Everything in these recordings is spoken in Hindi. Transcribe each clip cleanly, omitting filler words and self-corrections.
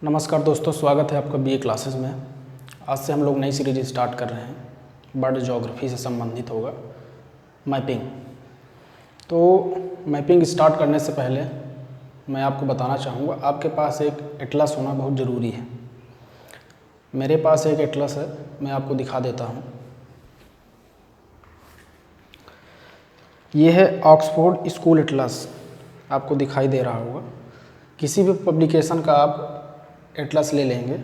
नमस्कार दोस्तों, स्वागत है आपका बीए क्लासेस में। आज से हम लोग नई सीरीज स्टार्ट कर रहे हैं। बर्ड ज्योग्राफी से संबंधित होगा मैपिंग। तो मैपिंग स्टार्ट करने से पहले मैं आपको बताना चाहूँगा, आपके पास एक एटलस होना बहुत ज़रूरी है। मेरे पास एक एटलस है, मैं आपको दिखा देता हूँ। ये है ऑक्सफोर्ड स्कूल एटलस, आपको दिखाई दे रहा होगा। किसी भी पब्लिकेशन का आप एटलस ले लेंगे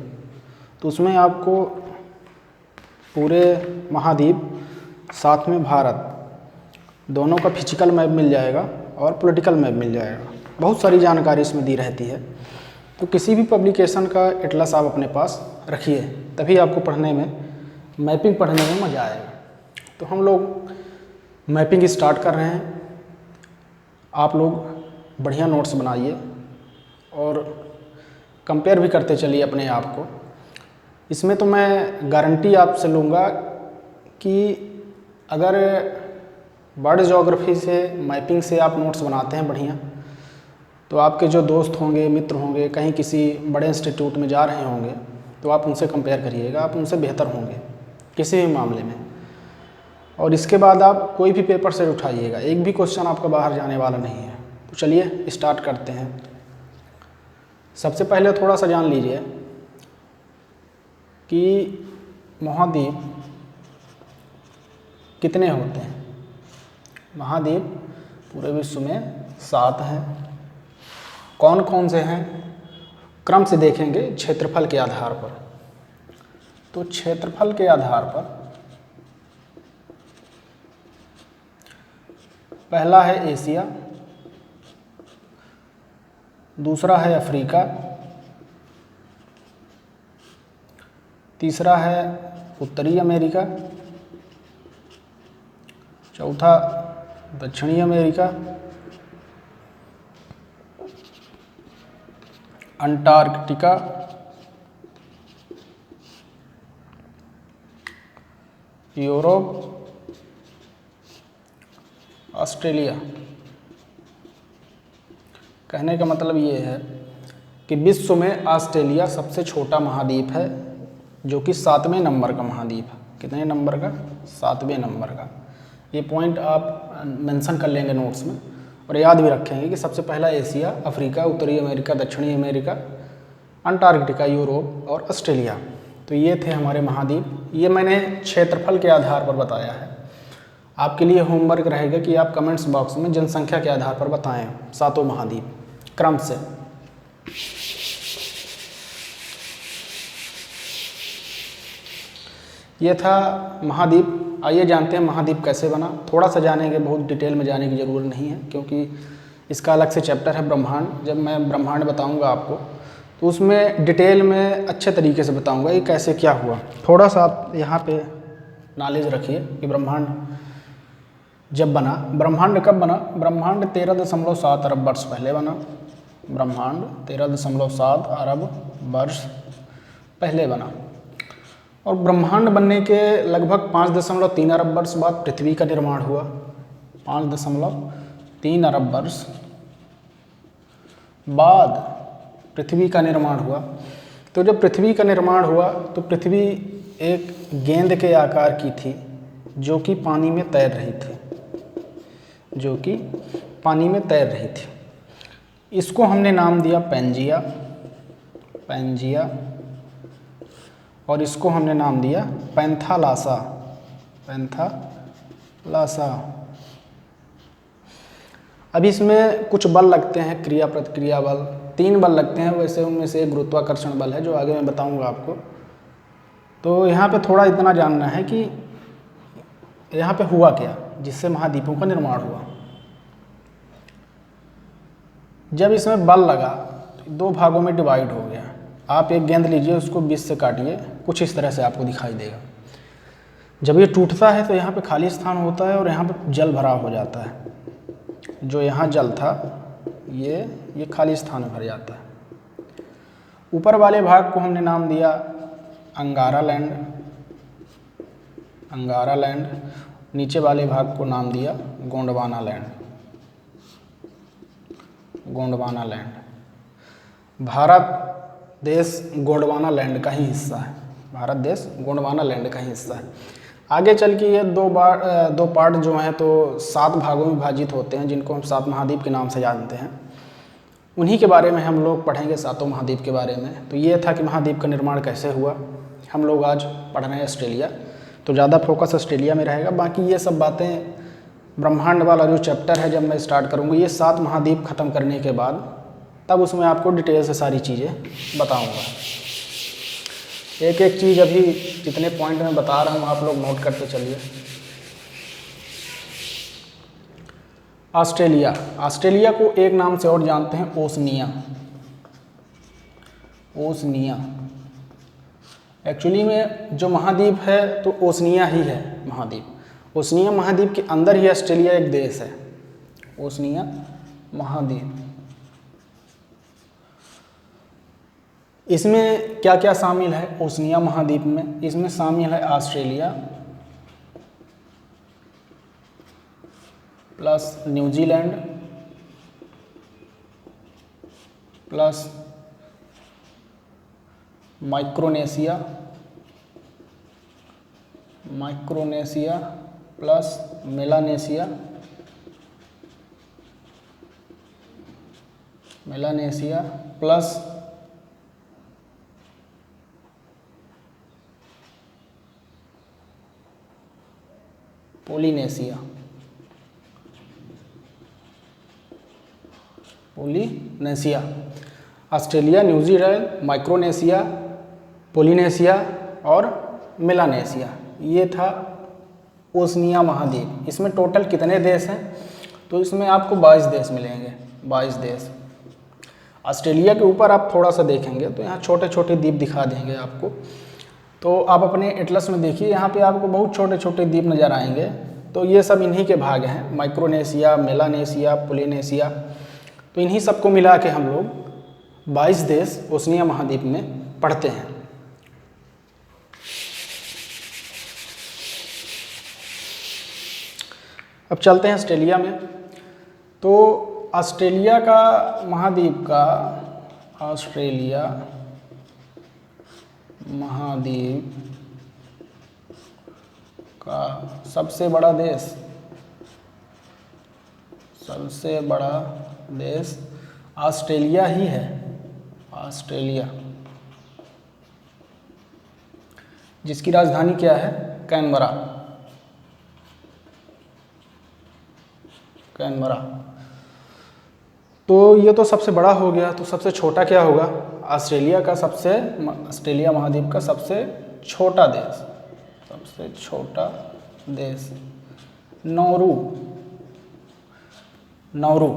तो उसमें आपको पूरे महाद्वीप साथ में भारत दोनों का फिजिकल मैप मिल जाएगा और पॉलिटिकल मैप मिल जाएगा। बहुत सारी जानकारी इसमें दी रहती है। तो किसी भी पब्लिकेशन का एटलस आप अपने पास रखिए, तभी आपको पढ़ने में, मैपिंग पढ़ने में मज़ा आएगा। तो हम लोग मैपिंग स्टार्ट कर रहे हैं। आप लोग बढ़िया नोट्स बनाइए और कंपेयर भी करते चलिए अपने आप को। इसमें तो मैं गारंटी आपसे लूँगा कि अगर बर्ड ज्योग्राफी से, मैपिंग से आप नोट्स बनाते हैं बढ़िया, तो आपके जो दोस्त होंगे, मित्र होंगे, कहीं किसी बड़े इंस्टीट्यूट में जा रहे होंगे, तो आप उनसे कंपेयर करिएगा, आप उनसे बेहतर होंगे किसी भी मामले में। और इसके बाद आप कोई भी पेपर से उठाइएगा, एक भी क्वेश्चन आपका बाहर जाने वाला नहीं है। तो चलिए स्टार्ट करते हैं। सबसे पहले थोड़ा सा जान लीजिए कि महाद्वीप कितने होते हैं। महाद्वीप पूरे विश्व में 7 हैं। कौन कौन से हैं, क्रम से देखेंगे क्षेत्रफल के आधार पर। तो क्षेत्रफल के आधार पर पहला है एशिया, दूसरा है अफ्रीका, तीसरा है उत्तरी अमेरिका, चौथा दक्षिणी अमेरिका, अंटार्कटिका, यूरोप, ऑस्ट्रेलिया। कहने का मतलब ये है कि विश्व में ऑस्ट्रेलिया सबसे छोटा महाद्वीप है, जो कि 7वें नंबर का महाद्वीप है। कितने नंबर का? 7वें नंबर का। ये पॉइंट आप मेंशन कर लेंगे नोट्स में और याद भी रखेंगे कि सबसे पहला एशिया, अफ्रीका, उत्तरी अमेरिका, दक्षिणी अमेरिका, अंटार्कटिका, यूरोप और ऑस्ट्रेलिया। तो ये थे हमारे महाद्वीप। ये मैंने क्षेत्रफल के आधार पर बताया है। आपके लिए होमवर्क रहेगा कि आप कमेंट्स बॉक्स में जनसंख्या के आधार पर बताएं 7 महाद्वीप क्रम से। ये था महाद्वीप। आइए जानते हैं महाद्वीप कैसे बना। थोड़ा सा जानेंगे, बहुत डिटेल में जाने की ज़रूरत नहीं है, क्योंकि इसका अलग से चैप्टर है ब्रह्मांड। जब मैं ब्रह्मांड बताऊंगा आपको, तो उसमें डिटेल में अच्छे तरीके से बताऊंगा ये कैसे क्या हुआ। थोड़ा सा आप यहाँ पे नॉलेज रखिए कि ब्रह्मांड जब बना, ब्रह्मांड कब बना। ब्रह्मांड 13.7 अरब वर्ष पहले बना। ब्रह्मांड 13.7 अरब वर्ष पहले बना। और ब्रह्मांड बनने के लगभग 5.3 अरब वर्ष बाद पृथ्वी का निर्माण हुआ। 5.3 अरब वर्ष बाद पृथ्वी का निर्माण हुआ। तो जब पृथ्वी का निर्माण हुआ तो पृथ्वी एक गेंद के आकार की थी, जो कि पानी में तैर रही थी, जो कि पानी में तैर रही थी। इसको हमने नाम दिया पैंजिया, पैंजिया। और इसको हमने नाम दिया पैंथालासा, पैंथालासा। अब इसमें कुछ बल लगते हैं, क्रिया प्रतिक्रिया बल। 3 बल लगते हैं वैसे, उनमें से एक गुरुत्वाकर्षण बल है, जो आगे मैं बताऊंगा आपको। तो यहाँ पे थोड़ा इतना जानना है कि यहाँ पे हुआ क्या जिससे महाद्वीपों का निर्माण हुआ। जब इसमें बल लगा तो 2 भागों में डिवाइड हो गया। आप एक गेंद लीजिए, उसको 20 से काटिए, कुछ इस तरह से आपको दिखाई देगा। जब ये टूटता है तो यहाँ पे खाली स्थान होता है और यहाँ पे जल भरा हो जाता है। जो यहाँ जल था, ये खाली स्थान भर जाता है। ऊपर वाले भाग को हमने नाम दिया अंगारा लैंड, अंगारा लैंड। नीचे वाले भाग को नाम दिया गोंडवाना लैंड, गोंडवाना लैंड। भारत देश गोंडवाना लैंड का ही हिस्सा है। भारत देश गोंडवाना लैंड का ही हिस्सा है। आगे चल के ये दो पार्ट जो हैं तो 7 भागों में विभाजित होते हैं, जिनको हम 7 महाद्वीप के नाम से जानते हैं। उन्हीं के बारे में हम लोग पढ़ेंगे, 7 महाद्वीप के बारे में। तो ये था कि महाद्वीप का निर्माण कैसे हुआ। हम लोग आज पढ़ रहे हैं ऑस्ट्रेलिया, तो ज़्यादा फोकस ऑस्ट्रेलिया में रहेगा। बाकी ये सब बातें ब्रह्मांड वाला जो चैप्टर है, जब मैं स्टार्ट करूँगा ये 7 महाद्वीप ख़त्म करने के बाद, तब उसमें आपको डिटेल से सारी चीज़ें बताऊँगा। एक एक चीज़ अभी जितने पॉइंट मैं बता रहा हूँ आप लोग नोट करते चलिए। ऑस्ट्रेलिया, ऑस्ट्रेलिया को एक नाम से और जानते हैं, ओसनिया। ओसनिया एक्चुअली में जो महाद्वीप है तो ओसनिया ही है महाद्वीप। ओसनिया महाद्वीप के अंदर ही ऑस्ट्रेलिया एक देश है। ओसनिया महाद्वीप, इसमें क्या क्या शामिल है ओसनिया महाद्वीप में? इसमें शामिल है Australia plus New Zealand plus Micronesia plus Melanesia plus Polynesia. Australia, New Zealand, Micronesia, Polynesia और मेलानेशिया, ये था ओसनिया महाद्वीप। इसमें टोटल कितने देश हैं? तो इसमें आपको 22 देश मिलेंगे, 22 देश। ऑस्ट्रेलिया के ऊपर आप थोड़ा सा देखेंगे तो यहाँ छोटे छोटे द्वीप दिखा देंगे आपको। तो आप अपने एटलस में देखिए, यहाँ पे आपको बहुत छोटे छोटे द्वीप नज़र आएंगे। तो ये सब इन्हीं के भाग हैं, माइक्रोनेशिया, मेलानेशिया, पोलिनेशिया। तो इन्हीं सबको मिला के हम लोग 22 देश ओसनिया महाद्वीप में पढ़ते हैं। अब चलते हैं ऑस्ट्रेलिया में। तो ऑस्ट्रेलिया का महाद्वीप का, ऑस्ट्रेलिया महाद्वीप का सबसे बड़ा देश ऑस्ट्रेलिया ही है। ऑस्ट्रेलिया, जिसकी राजधानी क्या है? कैनबरा। तो ये तो सबसे बड़ा हो गया। तो सबसे छोटा क्या होगा? ऑस्ट्रेलिया महाद्वीप का सबसे छोटा देश नौरू।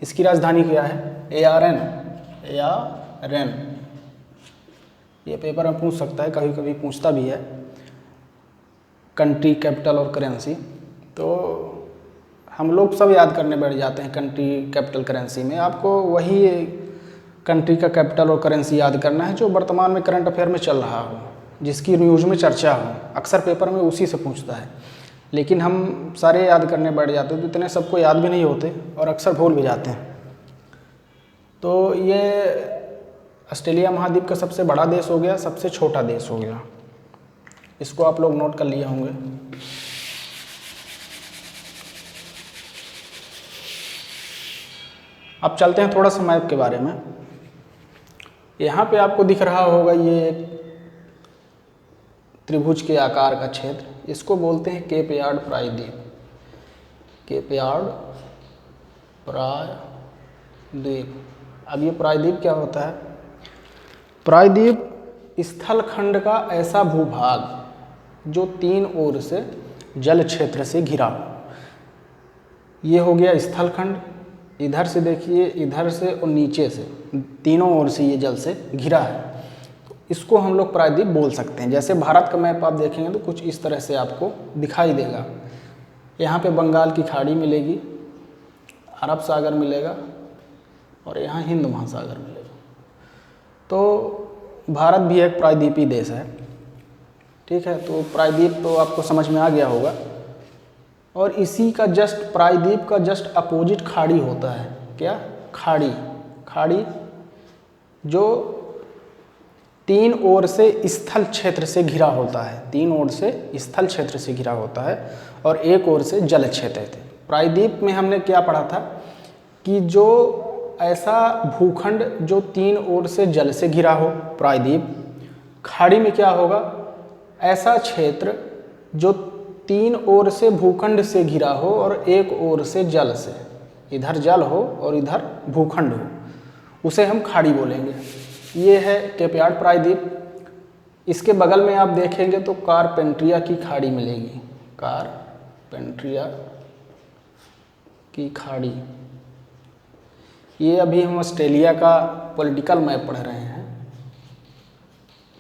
इसकी राजधानी क्या है? ARN। ये पेपर में पूछ सकता है, कभी कभी पूछता भी है, कंट्री, कैपिटल और करेंसी। तो हम लोग सब याद करने बैठ जाते हैं कंट्री, कैपिटल, करेंसी में। आपको वही कंट्री का कैपिटल और करेंसी याद करना है जो वर्तमान में करंट अफेयर में चल रहा हो, जिसकी न्यूज़ में चर्चा हो। अक्सर पेपर में उसी से पूछता है, लेकिन हम सारे याद करने बैठ जाते हैं तो इतने सबको याद भी नहीं होते और अक्सर भूल भी जाते हैं। तो ये ऑस्ट्रेलिया महाद्वीप का सबसे बड़ा देश हो गया, सबसे छोटा देश हो गया। इसको आप लोग नोट कर लिए होंगे। अब चलते हैं थोड़ा सा मैप के बारे में। यहाँ पे आपको दिख रहा होगा ये एक त्रिभुज के आकार का क्षेत्र, इसको बोलते हैं केप यार्ड प्रायद्वीप। केप यार्ड प्रायद्वीप। अब ये प्रायद्वीप क्या होता है? प्रायद्वीप स्थलखंड का ऐसा भूभाग जो 3 ओर से जल क्षेत्र से घिरा हो। ये हो गया स्थलखंड। इधर से देखिए, इधर से और नीचे से, तीनों ओर से ये जल से घिरा है। तो इसको हम लोग प्रायद्वीप बोल सकते हैं। जैसे भारत का मैप आप देखेंगे तो कुछ इस तरह से आपको दिखाई देगा। यहाँ पे बंगाल की खाड़ी मिलेगी, अरब सागर मिलेगा और यहाँ हिंद महासागर मिलेगा। तो भारत भी एक प्रायद्वीपीय देश है, ठीक है। तो प्रायद्वीप तो आपको समझ में आ गया होगा। और इसी का जस्ट, प्रायद्वीप का जस्ट अपोजिट खाड़ी होता है। क्या? खाड़ी जो तीन ओर से स्थल क्षेत्र से घिरा होता है, तीन ओर से स्थल क्षेत्र से घिरा होता है और एक ओर से जल क्षेत्र है। प्रायद्वीप में हमने क्या पढ़ा था कि जो ऐसा भूखंड जो तीन ओर से जल से घिरा हो प्रायद्वीप, खाड़ी में क्या होगा, ऐसा क्षेत्र जो तीन ओर से भूखंड से घिरा हो और एक ओर से जल से, इधर जल हो और इधर भूखंड हो, उसे हम खाड़ी बोलेंगे। ये है केप यार्ड प्रायद्वीप। इसके बगल में आप देखेंगे तो कारपेंट्रिया की खाड़ी मिलेगी, कारपेंट्रिया की खाड़ी। ये अभी हम ऑस्ट्रेलिया का पॉलिटिकल मैप पढ़ रहे हैं,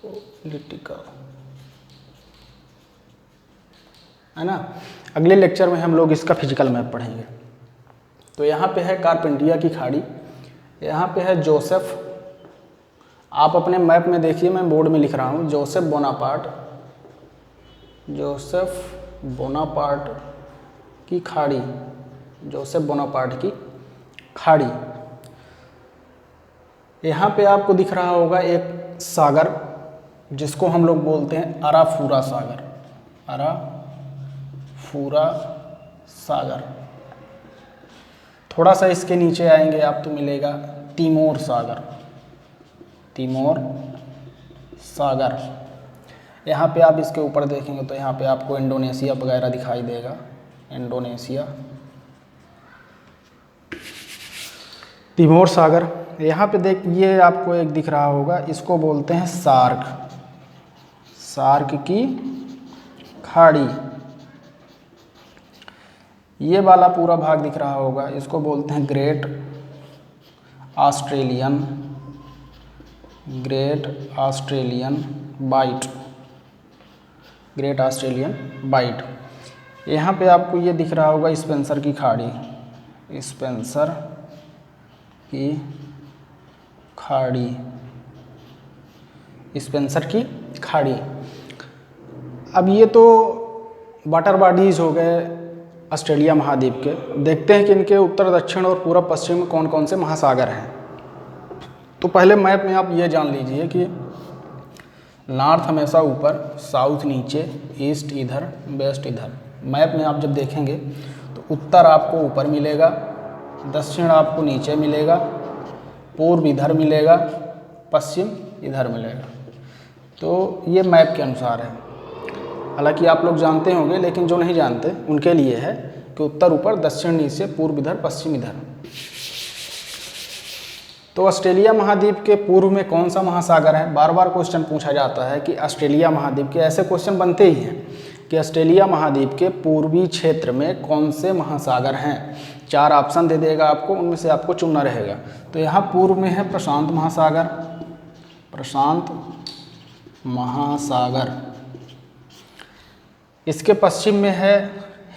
पॉलिटिकल, है ना। अगले लेक्चर में हम लोग इसका फिजिकल मैप पढ़ेंगे। तो यहाँ पे है कारपेंट्रिया की खाड़ी, यहाँ पे है जोसेफ, आप अपने मैप में देखिए, मैं बोर्ड में लिख रहा हूँ जोसेफ बोनापार्ट, जोसेफ बोनापार्ट की खाड़ी, जोसेफ बोनापार्ट की खाड़ी। यहाँ पे आपको दिख रहा होगा एक सागर जिसको हम लोग बोलते हैं अराफूरा सागर, अराफूरा सागर। थोड़ा सा इसके नीचे आएंगे आप तो मिलेगा तिमोर सागर, तिमोर सागर। यहाँ पे आप इसके ऊपर देखेंगे तो यहाँ पे आपको इंडोनेशिया वगैरह दिखाई देगा, इंडोनेशिया, तिमोर सागर। यहाँ पे देख, ये आपको एक दिख रहा होगा, इसको बोलते हैं सार्क, सार्क की खाड़ी। ये वाला पूरा भाग दिख रहा होगा, इसको बोलते हैं great Australian, great Australian bight, great Australian bight. यहाँ पे आपको ये दिख रहा होगा स्पेंसर की खाड़ी, स्पेंसर की खाड़ी, स्पेंसर की खाड़ी। अब ये तो वाटर बॉडीज हो गए ऑस्ट्रेलिया महाद्वीप के। देखते हैं कि इनके उत्तर दक्षिण और पूर्व पश्चिम में कौन कौन से महासागर हैं। तो पहले मैप में आप ये जान लीजिए कि नॉर्थ हमेशा ऊपर, साउथ नीचे, ईस्ट इधर, वेस्ट इधर। मैप में आप जब देखेंगे तो उत्तर आपको ऊपर मिलेगा, दक्षिण आपको नीचे मिलेगा, पूर्व इधर मिलेगा, पश्चिम इधर मिलेगा। तो ये मैप के अनुसार है। हालांकि आप लोग जानते होंगे, लेकिन जो नहीं जानते उनके लिए है कि उत्तर ऊपर, दक्षिण नीचे, पूर्व इधर, पश्चिम इधर। तो ऑस्ट्रेलिया महाद्वीप के पूर्व में कौन सा महासागर है, बार बार क्वेश्चन पूछा जाता है कि ऑस्ट्रेलिया महाद्वीप के, ऐसे क्वेश्चन बनते ही हैं कि ऑस्ट्रेलिया महाद्वीप के पूर्वी क्षेत्र में कौन से महासागर हैं। 4 ऑप्शन दे देगा आपको, उनमें से आपको चुनना रहेगा। तो यहाँ पूर्व में है प्रशांत महासागर, प्रशांत महासागर। इसके पश्चिम में है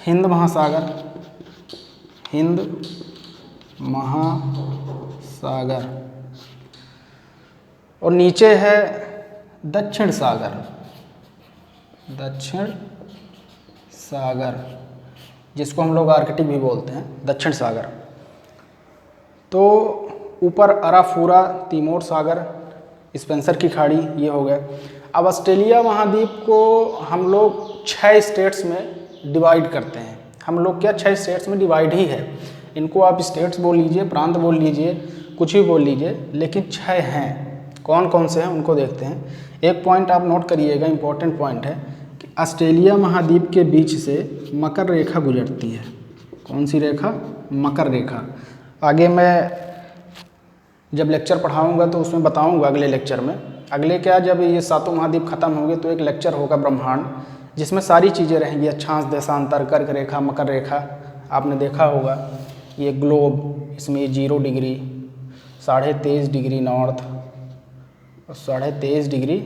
हिंद महासागर, हिंद महासागर। और नीचे है दक्षिण सागर, दक्षिण सागर, जिसको हम लोग आर्कटिक भी बोलते हैं, दक्षिण सागर। तो ऊपर अराफूरा, तिमोर सागर, स्पेंसर की खाड़ी, ये हो गए। अब ऑस्ट्रेलिया महाद्वीप को हम लोग 6 स्टेट्स में डिवाइड करते हैं। हम लोग क्या 6 स्टेट्स में डिवाइड ही है। इनको आप स्टेट्स बोल लीजिए, प्रांत बोल लीजिए, कुछ भी बोल लीजिए, लेकिन 6 हैं। कौन कौन से हैं उनको देखते हैं। एक पॉइंट आप नोट करिएगा, इम्पोर्टेंट पॉइंट है कि ऑस्ट्रेलिया महाद्वीप के बीच से मकर रेखा गुजरती है। कौन सी रेखा? मकर रेखा। आगे मैं जब लेक्चर पढ़ाऊँगा तो उसमें बताऊँगा अगले लेक्चर में। अगले क्या, जब ये 7 महाद्वीप खत्म होंगे तो एक लेक्चर होगा ब्रह्मांड, जिसमें सारी चीज़ें रहेंगी, अक्षांश, देशांतर, कर्क रेखा, मकर रेखा। आपने देखा होगा ये ग्लोब, इसमें 0 डिग्री, 23.5 डिग्री नॉर्थ और 23.5 डिग्री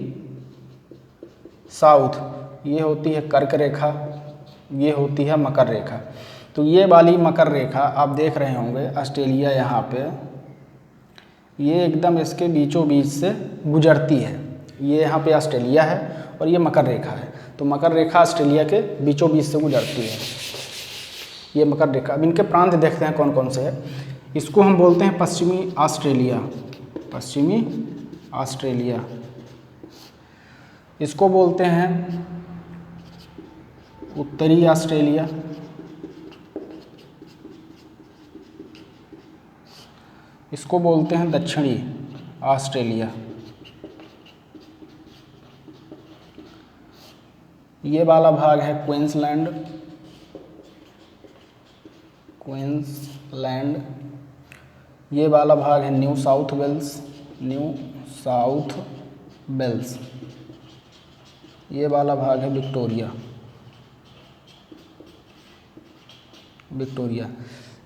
साउथ, ये होती है कर्क रेखा, ये होती है मकर रेखा। तो ये वाली मकर रेखा आप देख रहे होंगे ऑस्ट्रेलिया, यहाँ पे ये एकदम इसके बीचों बीच से गुजरती है। ये यहाँ पे ऑस्ट्रेलिया है और ये मकर रेखा है। तो मकर रेखा ऑस्ट्रेलिया के बीचों बीच से गुजरती है, ये मकर रेखा। अब इनके प्रांत देखते हैं कौन कौन से है। इसको हम बोलते हैं पश्चिमी ऑस्ट्रेलिया, पश्चिमी ऑस्ट्रेलिया। इसको बोलते हैं उत्तरी ऑस्ट्रेलिया, इसको बोलते हैं दक्षिणी ऑस्ट्रेलिया। ये वाला भाग है क्वींसलैंड, ये वाला भाग है न्यू साउथ वेल्स, ये वाला भाग है विक्टोरिया।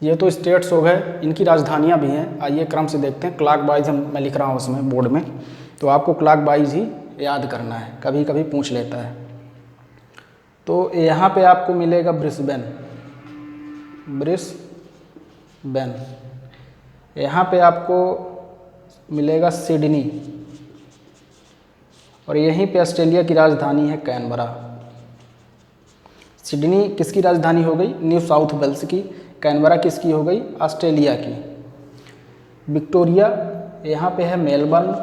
ये तो स्टेट्स हो गए, इनकी राजधानियां भी हैं। आइए क्रम से देखते हैं, क्लॉक वाइज मैं लिख रहा हूँ उसमें बोर्ड में, तो आपको क्लॉक वाइज ही याद करना है, कभी कभी पूछ लेता है। तो यहाँ पे आपको मिलेगा ब्रिस्बेन, यहाँ पे आपको मिलेगा सिडनी, और यहीं पे ऑस्ट्रेलिया की राजधानी है कैनबरा। सिडनी किसकी राजधानी हो गई? न्यू साउथ वेल्स की। कैनबरा किसकी हो गई? ऑस्ट्रेलिया की। विक्टोरिया यहाँ पे है मेलबर्न।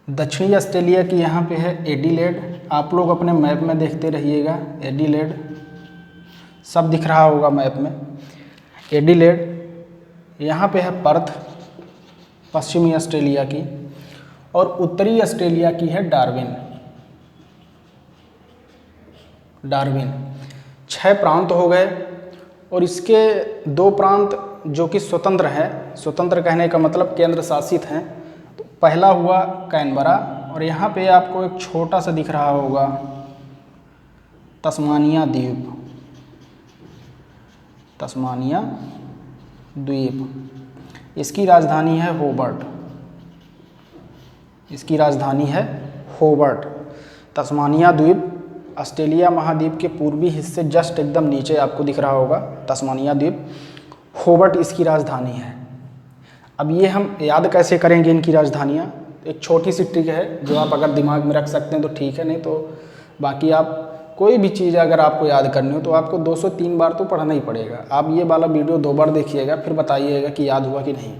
दक्षिणी ऑस्ट्रेलिया की यहाँ पे है एडिलेड। आप लोग अपने मैप में देखते रहिएगा, एडिलेड सब दिख रहा होगा मैप में। एडिलेड यहाँ पे है पर्थ, पश्चिमी ऑस्ट्रेलिया की, और उत्तरी ऑस्ट्रेलिया की है डार्विन। 6 प्रांत हो गए, और इसके 2 प्रांत जो कि स्वतंत्र हैं, स्वतंत्र कहने का मतलब केंद्र शासित हैं। तो पहला हुआ कैनबरा, और यहाँ पे आपको एक छोटा सा दिख रहा होगा तस्मानिया द्वीप। इसकी राजधानी है होबर्ट। तस्मानिया द्वीप ऑस्ट्रेलिया महाद्वीप के पूर्वी हिस्से जस्ट एकदम नीचे आपको दिख रहा होगा तस्मानिया द्वीप। होबर्ट इसकी राजधानी है। अब ये हम याद कैसे करेंगे इनकी राजधानियाँ? एक छोटी सी ट्रिक है जो आप अगर दिमाग में रख सकते हैं तो ठीक है, नहीं तो बाकी आप कोई भी चीज़ अगर आपको याद करनी हो तो आपको 203 बार तो पढ़ना ही पड़ेगा। आप ये वाला वीडियो 2 बार देखिएगा, फिर बताइएगा कि याद हुआ कि नहीं।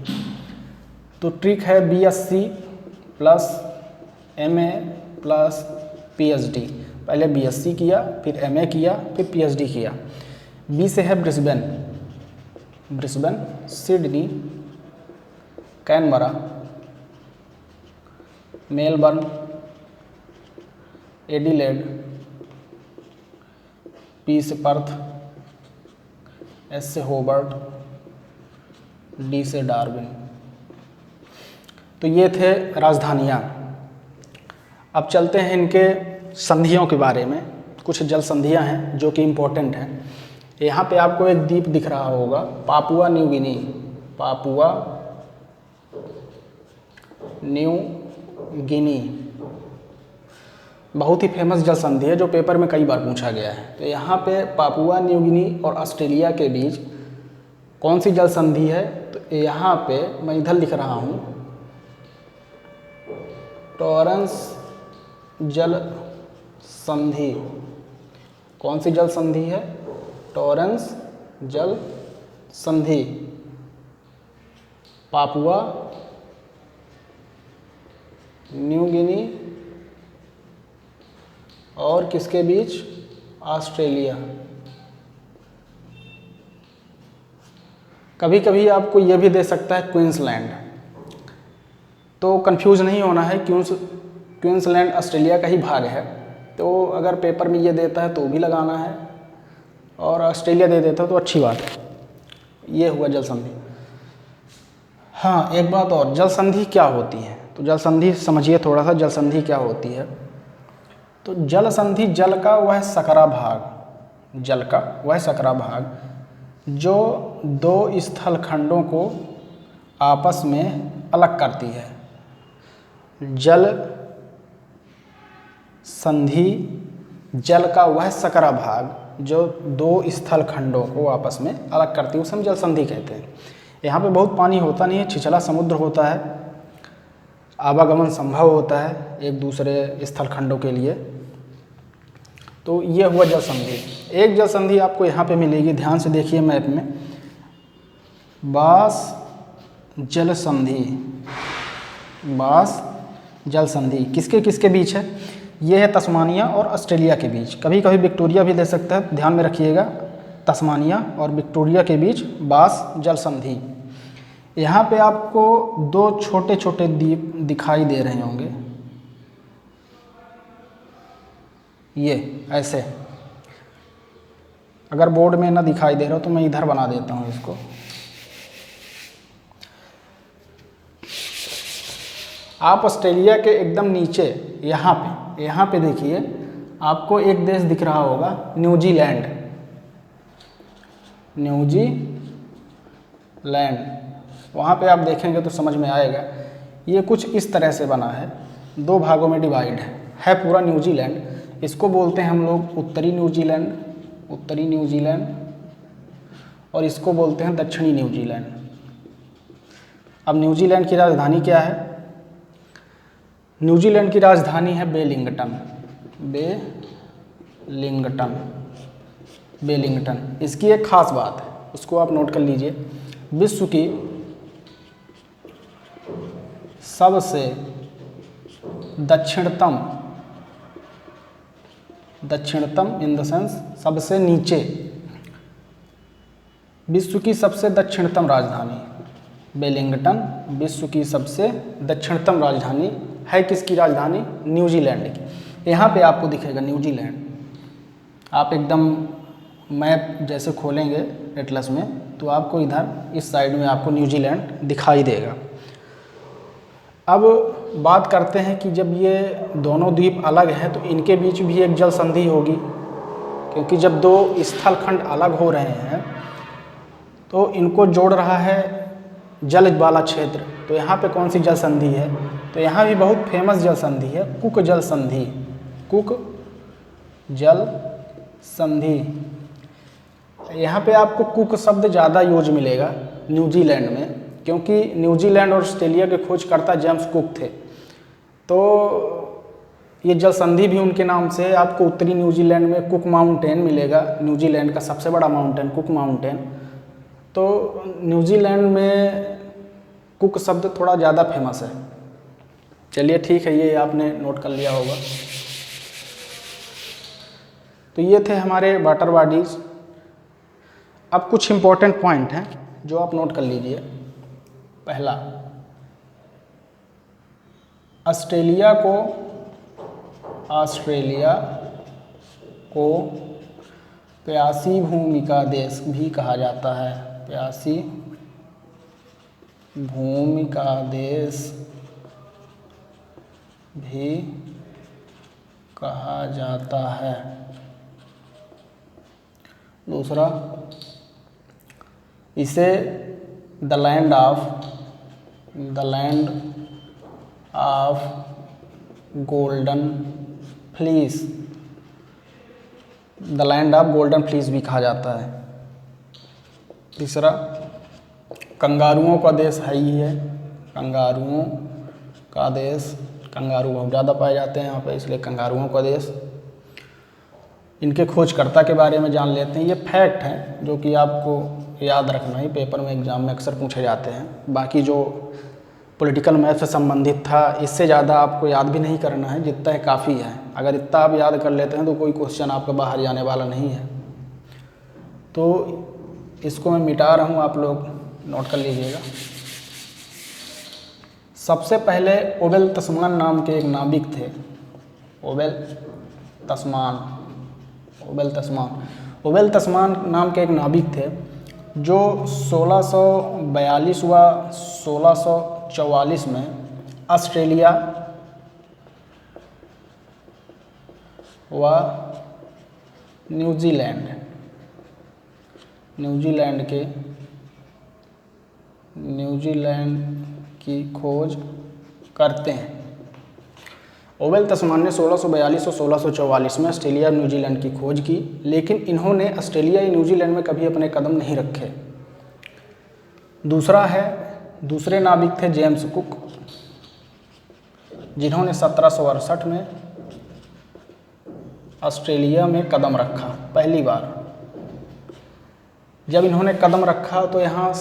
तो ट्रिक है BSc plus MA plus PhD। पहले BSc किया, फिर MA किया, फिर PhD किया। B से है Brisbane, Sydney, Canberra, Melbourne, Adelaide, P से पर्थ, S से होबर्ट, D से डार्विन। तो ये थे राजधानियाँ। अब चलते हैं इनके संधियों के बारे में। कुछ जल संधियाँ हैं जो कि इम्पोर्टेंट हैं। यहाँ पे आपको एक द्वीप दिख रहा होगा पापुआ न्यू गिनी। बहुत ही फेमस जल संधि है जो पेपर में कई बार पूछा गया है। तो यहाँ पे पापुआ न्यू गिनी और ऑस्ट्रेलिया के बीच कौन सी जल संधि है? तो यहाँ पे मैं इधर लिख रहा हूँ टॉरंस जल संधि। कौन सी जल संधि है? टॉरंस जल संधि। पापुआ न्यू गिनी और किसके बीच? ऑस्ट्रेलिया। कभी कभी आपको यह भी दे सकता है क्वींसलैंड, तो कंफ्यूज नहीं होना है, क्वींसलैंड ऑस्ट्रेलिया का ही भाग है। तो अगर पेपर में ये देता है तो भी लगाना है, और ऑस्ट्रेलिया दे देता है तो अच्छी बात है। ये हुआ जल संधि। हाँ, एक बात और, जल संधि क्या होती है? तो जल संधि समझिए थोड़ा सा, जल संधि क्या होती है। तो जल संधि जल का वह सकरा भाग जो 2 स्थल खंडों को आपस में अलग करती है। जल संधि जल का वह सकरा भाग जो 2 स्थल खंडों को आपस में अलग करती है, उसे हम जल संधि कहते हैं। यहाँ पे बहुत पानी होता नहीं है, छिछला समुद्र होता है, आवागमन संभव होता है एक दूसरे स्थल खंडों के लिए। तो ये हुआ जल संधि। एक जल संधि आपको यहाँ पे मिलेगी, ध्यान से देखिए मैप में, बास जल संधि, बास जल संधि किसके किसके बीच है? ये है तस्मानिया और ऑस्ट्रेलिया के बीच। कभी कभी विक्टोरिया भी दे सकता है, ध्यान में रखिएगा। तस्मानिया और विक्टोरिया के बीच बास जल संधि। यहाँ पे आपको दो छोटे छोटे द्वीप दिखाई दे रहे होंगे, ये ऐसे। अगर बोर्ड में ना दिखाई दे रहा हो तो मैं इधर बना देता हूँ इसको। आप ऑस्ट्रेलिया के एकदम नीचे यहाँ पे देखिए, आपको एक देश दिख रहा होगा, न्यूजीलैंड। न्यूजीलैंड, वहाँ पे आप देखेंगे तो समझ में आएगा। ये कुछ इस तरह से बना है, दो भागों में डिवाइड है पूरा न्यूजीलैंड। इसको बोलते हैं हम लोग उत्तरी न्यूजीलैंड, और इसको बोलते हैं दक्षिणी न्यूजीलैंड। अब न्यूजीलैंड की राजधानी क्या है? न्यूजीलैंड की राजधानी है बेलिंगटन। इसकी एक खास बात है, उसको आप नोट कर लीजिए। विश्व की सबसे दक्षिणतम इन द सेंस सबसे नीचे, विश्व की सबसे दक्षिणतम राजधानी बेलिंगटन विश्व की सबसे दक्षिणतम राजधानी है। किसकी राजधानी? न्यूजीलैंड की। यहाँ पे आपको दिखेगा न्यूजीलैंड। आप एकदम मैप जैसे खोलेंगे एटलस में तो आपको इधर इस साइड में आपको न्यूजीलैंड दिखाई देगा। अब बात करते हैं कि जब ये दोनों द्वीप अलग हैं तो इनके बीच भी एक जल संधि होगी, क्योंकि जब दो स्थल खंड अलग हो रहे हैं तो इनको जोड़ रहा है जल वाला क्षेत्र। तो यहाँ पे कौन सी जल संधि है? तो यहाँ भी बहुत फेमस जल संधि है, कुक जल संधि। यहाँ पे आपको कुक शब्द ज़्यादा यूज मिलेगा न्यूजीलैंड में, क्योंकि न्यूजीलैंड और ऑस्ट्रेलिया के खोजकर्ता जेम्स कुक थे। तो ये जल संधि भी उनके नाम से। आपको उत्तरी न्यूजीलैंड में कुक माउंटेन मिलेगा, न्यूजीलैंड का सबसे बड़ा माउंटेन कुक माउंटेन। तो न्यूजीलैंड में कुक शब्द थोड़ा ज़्यादा फेमस है। चलिए ठीक है, ये आपने नोट कर लिया होगा। तो ये थे हमारे वाटर बॉडीज़। अब कुछ इम्पोर्टेंट पॉइंट हैं जो आप नोट कर लीजिए। पहला, ऑस्ट्रेलिया को प्यासी भूमि का देश भी कहा जाता है। प्यासी भूमि का देश भी कहा जाता है। दूसरा, इसे the land of golden fleece भी कहा जाता है। तीसरा, कंगारुओं का देश है ही है। कंगारुओं का देश, कंगारू बहुत ज़्यादा पाए जाते हैं यहाँ पे, इसलिए कंगारुओं का देश। इनके खोजकर्ता के बारे में जान लेते हैं। ये फैक्ट हैं जो कि आपको याद रखना ही, पेपर में एग्ज़ाम में अक्सर पूछे जाते हैं। बाकी जो पॉलिटिकल मैथ से संबंधित था, इससे ज़्यादा आपको याद भी नहीं करना है, जितना है काफ़ी है। अगर इतना आप याद कर लेते हैं तो कोई क्वेश्चन आपका बाहर जाने वाला नहीं है। तो इसको मैं मिटा रहा हूँ, आप लोग नोट कर लीजिएगा। सबसे पहले ओबेल तस्मान नाम के एक नाविक थे। ओबेल तस्मान नाम के एक नाविक थे जो 1642 व 1644 में ऑस्ट्रेलिया व न्यूजीलैंड की खोज करते हैं। ओबेल तस्मान ने 1642 और 1644 में ऑस्ट्रेलिया और न्यूजीलैंड की खोज की, लेकिन इन्होंने ऑस्ट्रेलिया या न्यूजीलैंड में कभी अपने कदम नहीं रखे। दूसरे नाविक थे जेम्स कुक, जिन्होंने 1768 में ऑस्ट्रेलिया में कदम रखा पहली बार। जब इन्होंने कदम रखा तो यहाँ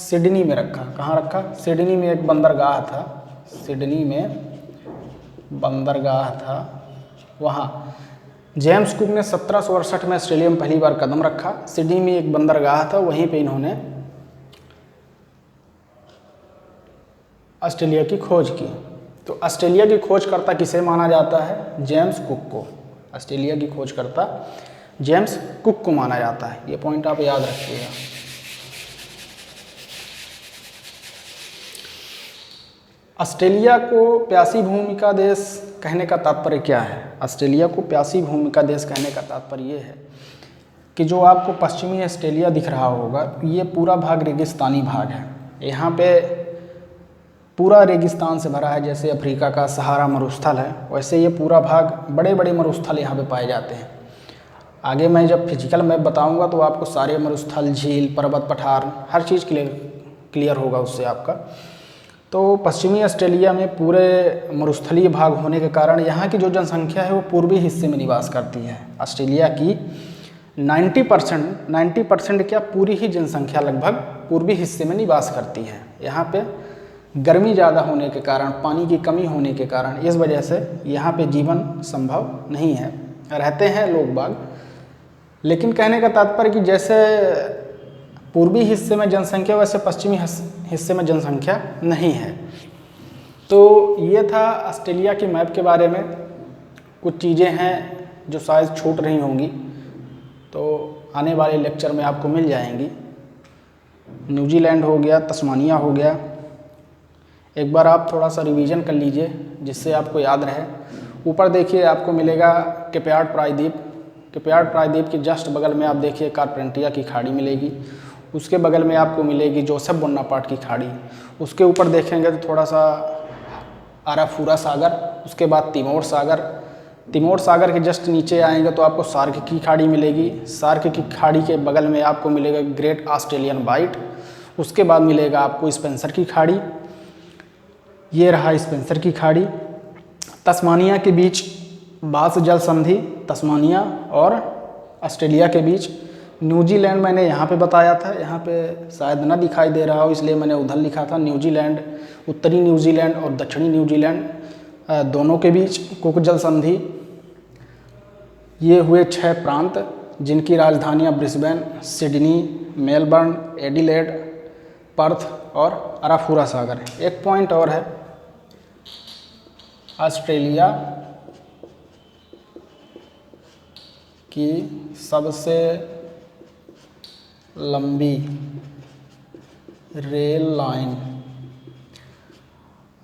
सिडनी में रखा। कहाँ रखा? सिडनी में एक बंदरगाह था, सिडनी में बंदरगाह था, वहाँ जेम्स कुक ने 1768 में ऑस्ट्रेलिया में पहली बार कदम रखा। सिडनी में एक बंदरगाह था, वहीं पे इन्होंने ऑस्ट्रेलिया की खोज की। तो ऑस्ट्रेलिया की खोजकर्ता किसे माना जाता है? जेम्स कुक को। ऑस्ट्रेलिया की खोजकर्ता जेम्स कुक को माना जाता है। ये पॉइंट आप याद रखिएगा। ऑस्ट्रेलिया को प्यासी भूमि का देश कहने का तात्पर्य क्या है? ऑस्ट्रेलिया को प्यासी भूमि का देश कहने का तात्पर्य ये है कि जो आपको पश्चिमी ऑस्ट्रेलिया दिख रहा होगा, ये पूरा भाग रेगिस्तानी भाग है। यहाँ पे पूरा रेगिस्तान से भरा है। जैसे अफ्रीका का सहारा मरुस्थल है, वैसे ये पूरा भाग बड़े बड़े मरुस्थल यहाँ पे पाए जाते हैं। आगे मैं जब फिजिकल मैप बताऊँगा तो आपको सारे मरुस्थल, झील, पर्वत, पठार हर चीज़ क्लियर होगा उससे आपका। तो पश्चिमी ऑस्ट्रेलिया में पूरे मरुस्थलीय भाग होने के कारण यहाँ की जो जनसंख्या है वो पूर्वी हिस्से में निवास करती है। ऑस्ट्रेलिया की 90% क्या पूरी ही जनसंख्या लगभग पूर्वी हिस्से में निवास करती है। यहाँ पे गर्मी ज़्यादा होने के कारण, पानी की कमी होने के कारण, इस वजह से यहाँ पे जीवन संभव नहीं है। रहते हैं लोग बाग, लेकिन कहने का तात्पर्य कि जैसे पूर्वी हिस्से में जनसंख्या वैसे पश्चिमी हिस्से में जनसंख्या नहीं है। तो ये था ऑस्ट्रेलिया की मैप के बारे में। कुछ चीज़ें हैं जो शायद छूट रही होंगी, तो आने वाले लेक्चर में आपको मिल जाएंगी। न्यूजीलैंड हो गया, तस्मानिया हो गया, एक बार आप थोड़ा सा रिवीजन कर लीजिए जिससे आपको याद रहे। ऊपर देखिए आपको मिलेगा कैप्यार्ड प्रायद्वीप। कैप्यार्ड प्रायद्वीप के जस्ट बगल में आप देखिए कारपेंटिया की खाड़ी मिलेगी। उसके बगल में आपको मिलेगी जोसेफ बोनापार्ट की खाड़ी। उसके ऊपर देखेंगे तो थोड़ा सा आराफूरा सागर, उसके बाद तिमोर सागर। तिमोर सागर के जस्ट नीचे आएंगे तो आपको सार्क की खाड़ी मिलेगी। सार्क की खाड़ी के बगल में आपको मिलेगा ग्रेट ऑस्ट्रेलियन बाइट। उसके बाद मिलेगा आपको स्पेंसर की खाड़ी। ये रहा स्पेंसर की खाड़ी। तस्मानिया के बीच बास जल संधि, तस्मानिया और ऑस्ट्रेलिया के बीच। न्यूजीलैंड मैंने यहाँ पे बताया था, यहाँ पे शायद ना दिखाई दे रहा हो इसलिए मैंने उधर लिखा था। न्यूजीलैंड, उत्तरी न्यूजीलैंड और दक्षिणी न्यूजीलैंड दोनों के बीच कुक जल संधि। ये हुए 6 प्रांत जिनकी राजधानियाँ Brisbane, Sydney, Melbourne, Adelaide, Perth और अराफूरा सागर है। एक पॉइंट और है, ऑस्ट्रेलिया की सबसे लंबी रेल लाइन,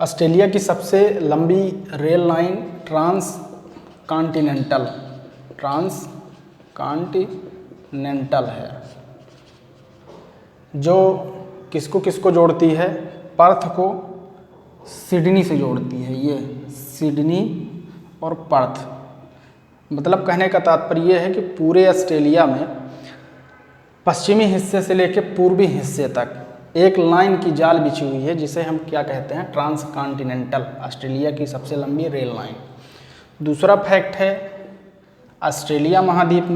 ऑस्ट्रेलिया की सबसे लंबी रेल लाइन ट्रांस कॉन्टिनेंटल है, जो किसको किसको जोड़ती है? पर्थ को सिडनी से जोड़ती है। ये सिडनी और पर्थ, मतलब कहने का तात्पर्य ये है कि पूरे ऑस्ट्रेलिया में पश्चिमी हिस्से से लेकर पूर्वी हिस्से तक एक लाइन की जाल बिछी हुई है जिसे हम क्या कहते हैं? ट्रांस कॉन्टिनेंटल, ऑस्ट्रेलिया की सबसे लंबी रेल लाइन। दूसरा फैक्ट है, ऑस्ट्रेलिया महाद्वीप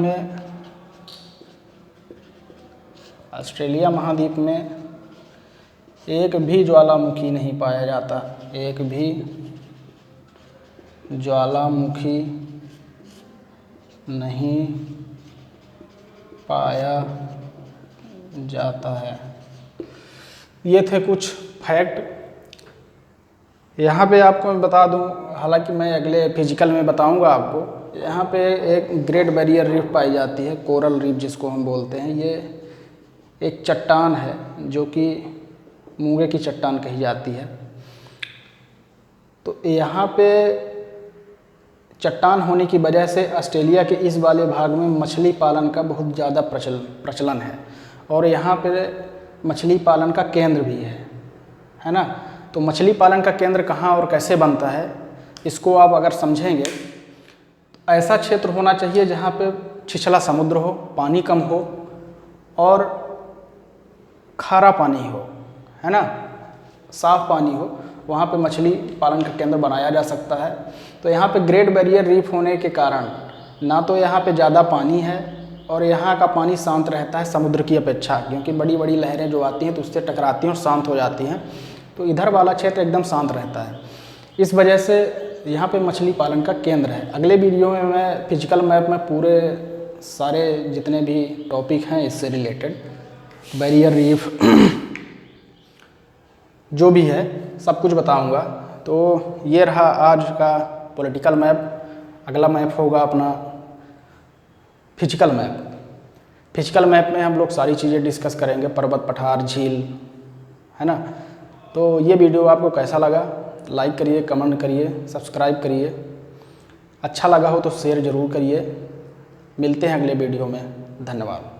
में एक भी ज्वालामुखी नहीं पाया जाता। एक भी ज्वालामुखी नहीं पाया जाता है। ये थे कुछ फैक्ट। यहाँ पे आपको मैं बता दूँ, हालांकि मैं अगले फिजिकल में बताऊँगा आपको। यहाँ पे एक ग्रेट बैरियर रीफ पाई जाती है, कोरल रीफ जिसको हम बोलते हैं। ये एक चट्टान है जो कि मूंगे की चट्टान कही जाती है। तो यहाँ पे चट्टान होने की वजह से ऑस्ट्रेलिया के इस वाले भाग में मछली पालन का बहुत ज़्यादा प्रचलन है और यहाँ पे मछली पालन का केंद्र भी है ना। तो मछली पालन का केंद्र कहाँ और कैसे बनता है, इसको आप अगर समझेंगे तो ऐसा क्षेत्र होना चाहिए जहाँ पे छिछला समुद्र हो, पानी कम हो और खारा पानी हो, है ना, साफ पानी हो, वहाँ पे मछली पालन का केंद्र बनाया जा सकता है। तो यहाँ पे ग्रेट बैरियर रीफ होने के कारण ना तो यहाँ पे ज़्यादा पानी है और यहाँ का पानी शांत रहता है समुद्र की अपेक्षा, क्योंकि बड़ी बड़ी लहरें जो आती हैं तो उससे टकराती हैं और शांत हो जाती हैं। तो इधर वाला क्षेत्र एकदम शांत रहता है, इस वजह से यहाँ पे मछली पालन का केंद्र है। अगले वीडियो में मैं फिजिकल मैप में पूरे सारे जितने भी टॉपिक हैं इससे रिलेटेड, बैरियर रीफ जो भी है सब कुछ बताऊंगा। तो ये रहा आज का पॉलिटिकल मैप। अगला मैप होगा अपना फिजिकल मैप। फिजिकल मैप में हम लोग सारी चीज़ें डिस्कस करेंगे, पर्वत, पठार, झील, है ना। तो ये वीडियो आपको कैसा लगा लाइक करिए, कमेंट करिए, सब्सक्राइब करिए। अच्छा लगा हो तो शेयर ज़रूर करिए। मिलते हैं अगले वीडियो में। धन्यवाद।